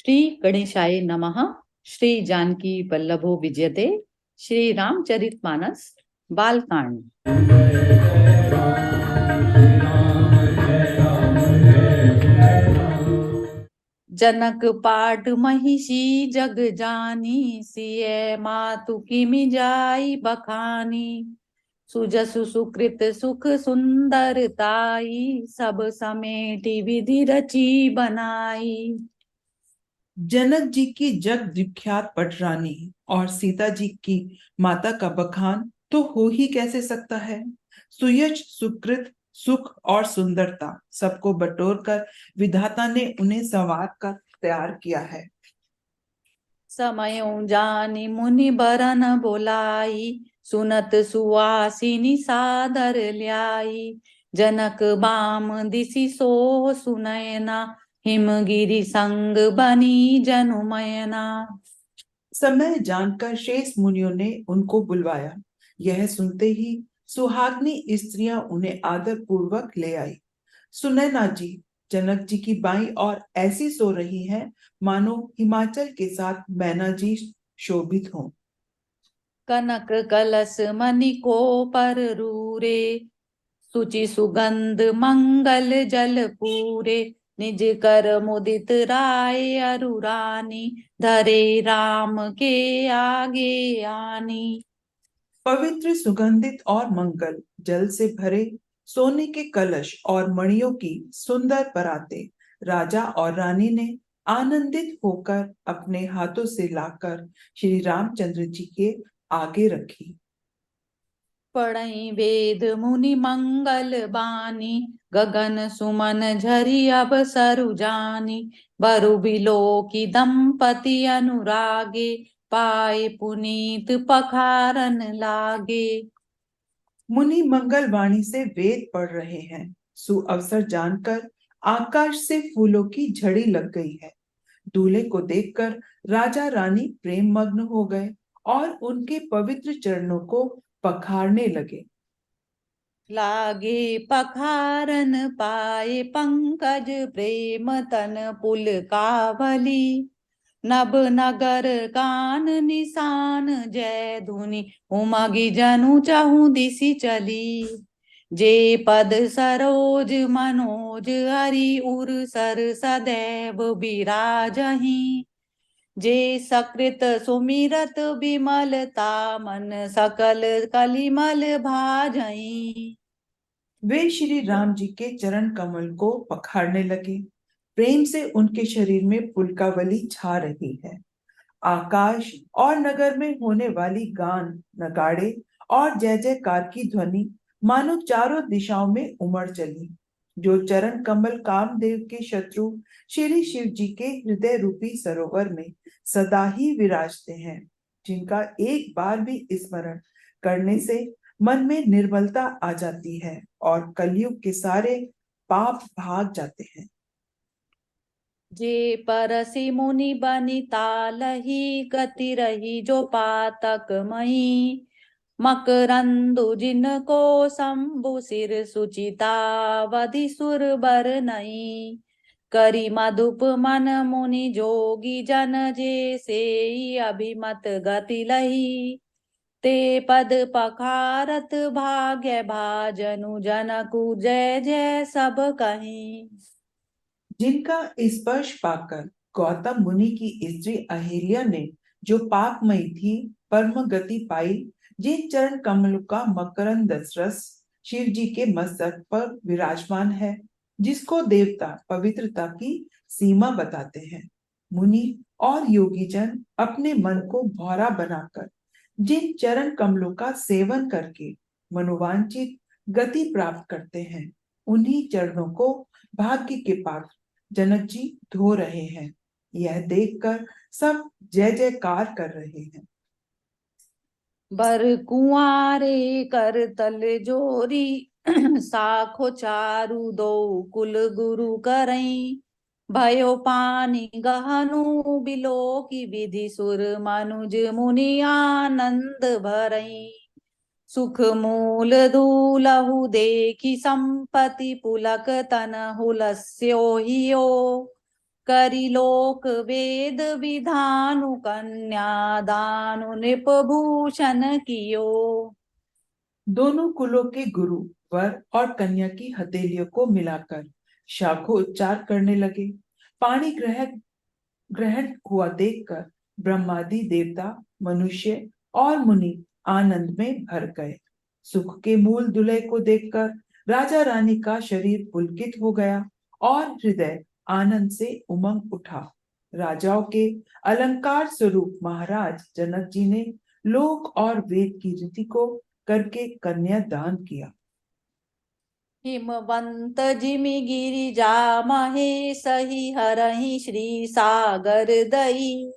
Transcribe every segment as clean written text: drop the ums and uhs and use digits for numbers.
श्री गणेशाय नमः। श्री जानकी वल्लभो विजयते। श्री रामचरितमानस बालकांड। जनक पाट महिषी जग जानी, सिय मातु किमि जाई बखानी। सुजसु सुकृत सुख सुंदरताई, सब समेटी विधि रची बनाई। जनक जी की जग विख्यात पटरानी और सीता जी की माता का बखान तो हो ही कैसे सकता है। सुयश सुकृत सुख और सुंदरता सबको बटोर कर विधाता ने उन्हें संवार कर तैयार किया है। समयों जानी मुनि बरन बोलाई, सुनत सुवासिनी सादर ल्याई। जनक बाम दिसि सो सुनयना, हिमगिरि संग बनी जनुमयना। समय जानकर शेष मुनियों ने उनको बुलवाया। यह सुनते ही सुहागनी स्त्रियां उन्हें आदर पूर्वक ले आई। सुनैना जी जनक जी की बाई और ऐसी सो रही हैं मानो हिमाचल के साथ मैना जी शोभित हों। कनक कलश मणिको पर रूरे, सुचि सुगंध मंगल जल पूरे। निज कर मुदित राय अरुरानी, धरे राम के आगे आनी। पवित्र सुगंधित और मंगल जल से भरे सोने के कलश और मणियों की सुंदर पराते राजा और रानी ने आनंदित होकर अपने हाथों से लाकर श्री रामचंद्र जी के आगे रखी। पढ़ई वेद मुनि मंगल बानी, गगन सुमन झरी अब सरु जानी। बरु बिलो की दंपति अनुरागे, पाए पुनीत पखारन लागे। मुनि मंगल वाणी से वेद पढ़ रहे हैं। सुअवसर जानकर आकाश से फूलों की झड़ी लग गई है। दूल्हे को देखकर राजा रानी प्रेम मग्न हो गए और उनके पवित्र चरणों को पखारने लगे। लागे पखारन पाए पंकज, प्रेम तन पुल कावली। नभ नगर कान निशान जय धुनि, उमगी जनु चहु दिसि चली। जे पद सरोज मनोज हरि उर सर सदैव बिराजहि। जे सकृत सुमिरत विमलता, मन सकल कलिमल भाजई। वे श्री राम जी के चरण कमल को पखारने लगे। प्रेम से उनके शरीर में पुलकावली छा रही है। आकाश और नगर में होने वाली गान नगाड़े और जय जयकार की ध्वनि मानो चारों दिशाओं में उमड़ चली। जो चरण कमल कामदेव के शत्रु श्री शिव जी के हृदय रूपी सरोवर में सदा ही विराजते हैं, जिनका एक बार भी स्मरण करने से मन में निर्मलता आ जाती है और कलयुग के सारे पाप भाग जाते हैं। जे परसि मुनि बनिता लही, गति रही जो पातक मई। मकरंदु जिनको शंभु सिर सुचिता, वधि सुर बर नई। करी मधुप मन मुनि जोगी जन, जे से अभिमत गति लही। ते पद पखारत भाग्य भाजनु, जनकु जय जय सब कहीं। जिनका स्पर्श पाकर गौतम मुनि की स्त्री अहिल्या ने जो पापमयी थी परम गति पाई, जिन चरण कमल का मकरंद रस शिव जी के मस्तक पर विराजमान है, जिसको देवता पवित्रता की सीमा बताते हैं, मुनि और योगी जन अपने मन को भौरा बनाकर जिन चरण कमलों का सेवन करके मनोवांछित गति प्राप्त करते हैं, उन्हीं चरणों को भाग्य के पात्र जनक जी धो रहे हैं। यह देखकर सब जय जयकार कर रहे हैं। बर कुआरे कर तल जोरी, साखो चारु दो कुल गुरु करई। भयो पानी गहनु बिलो की, विधि सुर मनुज मुनि आनंद भरई। सुख मूल दूलहु देखी, संपत्ति पुलक तन हुलस्यो हियो। करी लोक वेद विधानु कन्या दानु नृप भूषण कियो। दोनों कुलों के गुरु वर और कन्या की हथेलियों को मिलाकर शाखोच्चार करने लगे। पाणी ग्रहण ग्रहण हुआ देखकर ब्रह्मादि देवता, मनुष्य और मुनि आनंद में भर गए। सुख के मूल दुल्हे को देखकर राजा रानी का शरीर पुलकित हो गया और हृदय आनंद से उमंग उठा। राजाओं के अलंकार स्वरूप महाराज जनक जी ने लोक और वेद की रीति को करके कन्या दान किया। हिमवंत जिमि गिरिजा महेश ही हरहि श्री सागर दई।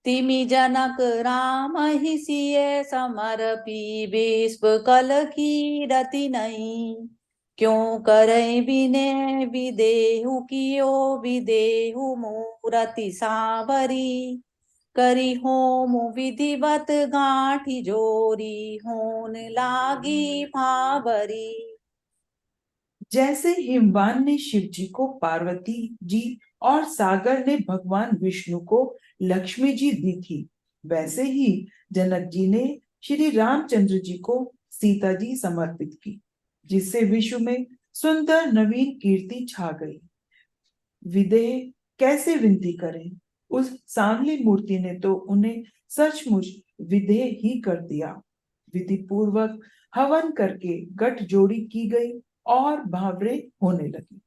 तिमि जनक राम ही सिय समर्पी विश्व कल की रति नहीं। क्यों करई विनय विदेहु कियो विदेहु मूरति सांवरी। करी होम विधिवत गांठी जोरी होन लागी भावरी। जैसे हिमवान ने शिव जी को पार्वती जी और सागर ने भगवान विष्णु को लक्ष्मी जी दी थी, वैसे ही जनक जी ने श्री रामचंद्र जी को सीता जी समर्पित की, जिससे विश्व में सुंदर नवीन कीर्ति छा गई। विदेह कैसे विनती करें, उस सांवली मूर्ति ने तो उन्हें सचमुच विदेह ही कर दिया। विधि पूर्वक हवन करके गठ जोड़ी की गई और भावरे होने लगी।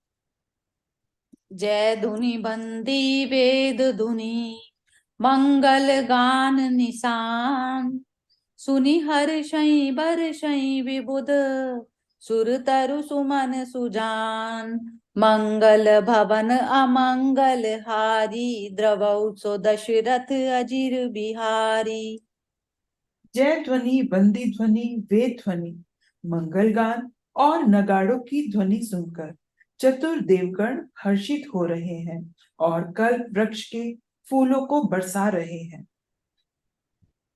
जय धुनि बंदी वेद धुनि मंगल गान निशान। सुनि हर्षई बरषई विबुध सुर तरु सुमन सुजान। मंगल भवन अमंगल हारी द्रवौ सो दशरथ अजिर बिहारी। जय ध्वनि, बंदी ध्वनि, वेद ध्वनि, मंगल गान और नगाड़ों की ध्वनि सुनकर चतुर देवगण हर्षित हो रहे हैं और कल्प वृक्ष के फूलों को बरसा रहे हैं।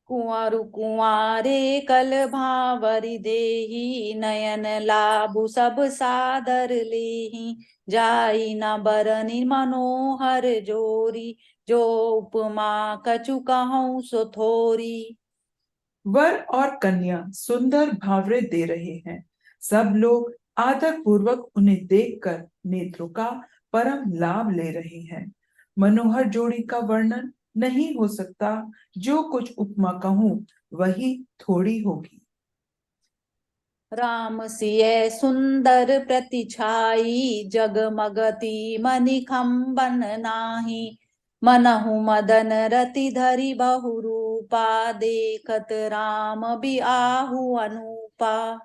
कुंवरु कुंवारे कल भावरी देहि नयन लाभु सब सादर लेहि। जाई न बरनि मनोहर जोरी जो उपमा कछु कहूँ सो थोरी। वर और कन्या सुंदर भावरे दे रहे हैं। सब लोग आदर पूर्वक उन्हें देखकर नेत्रों का परम लाभ ले रहे हैं। मनोहर जोड़ी का वर्णन नहीं हो सकता, जो कुछ उपमा कहूँ वही थोड़ी होगी। राम सिय सुंदर प्रतिछाई जगमगति मनिखंबन नाही। मनहु मदन रति धरि बहुरूपा देखत राम बिआहु अनुपा।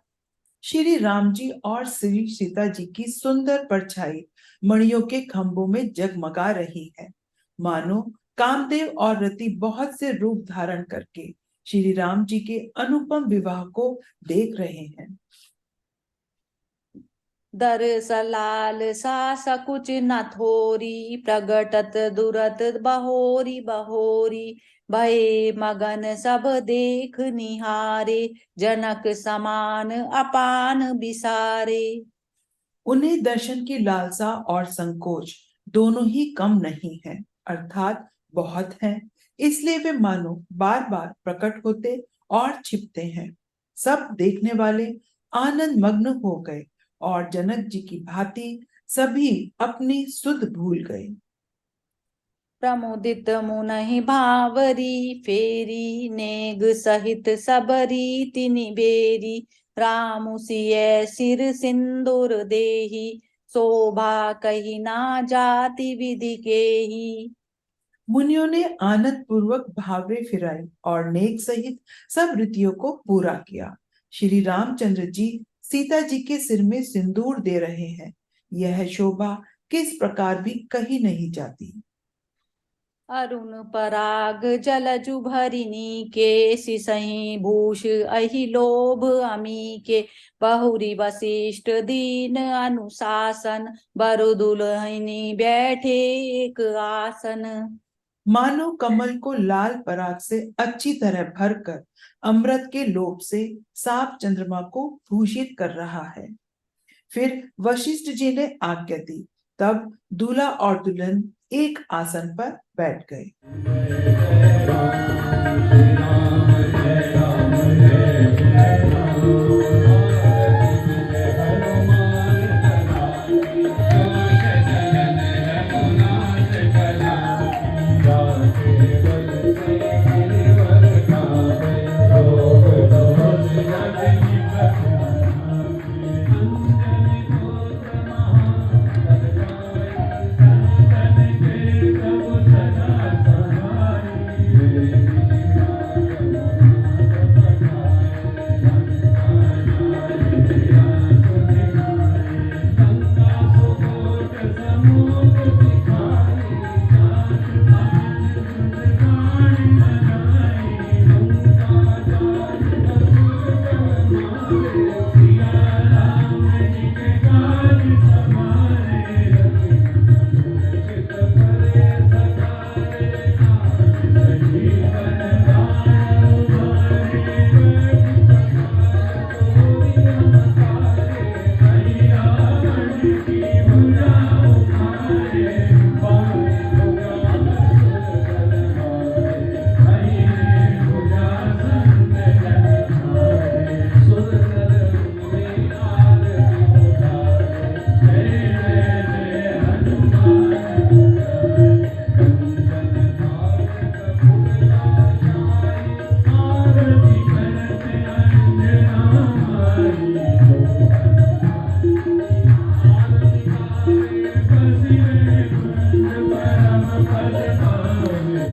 श्री राम जी और श्री सीता जी की सुंदर परछाई मणियों के खंभों में जगमगा रही है, मानो कामदेव और रति बहुत से रूप धारण करके श्री राम जी के अनुपम विवाह को देख रहे हैं। दरसलाल सा सकुच न थोरी प्रगटत दुरत बहोरी बहोरी। भये मगन सब देख निहारे जनक समान अपान बिसारे। उन्हें दर्शन की लालसा और संकोच दोनों ही कम नहीं है, अर्थात बहुत है। इसलिए वे मानो बार बार प्रकट होते और छिपते हैं। सब देखने वाले आनंद मग्न हो गए और जनक जी की भांति सभी अपनी सुध भूल गए। प्रमुदित मुनहि भावरी फेरी नेग सहित सबरी तिनि बेरी। रामु सिय सिर सिंदूर देहि शोभा कही ना जाति विधि केहि। मुनियों ने आनंद पूर्वक भावरे फिराई और नेक सहित सब रीतियों को पूरा किया। श्री रामचंद्र जी सीता जी के सिर में सिंदूर दे रहे हैं। यह शोभा किस प्रकार भी कही नहीं जाती। अरुण पराग जलजु भरिनी के सिसहि भूष अहि लोभ अमी के। बहुरी वशिष्ठ दीन अनुशासन बरु दुल्हनी बैठे एक आसन। मानो कमल को लाल पराग से अच्छी तरह भरकर अमृत के लोभ से साफ चंद्रमा को भूषित कर रहा है। फिर वशिष्ठ जी ने आज्ञा दी, तब दूल्हा और दुल्हन एक आसन पर बैठ गए।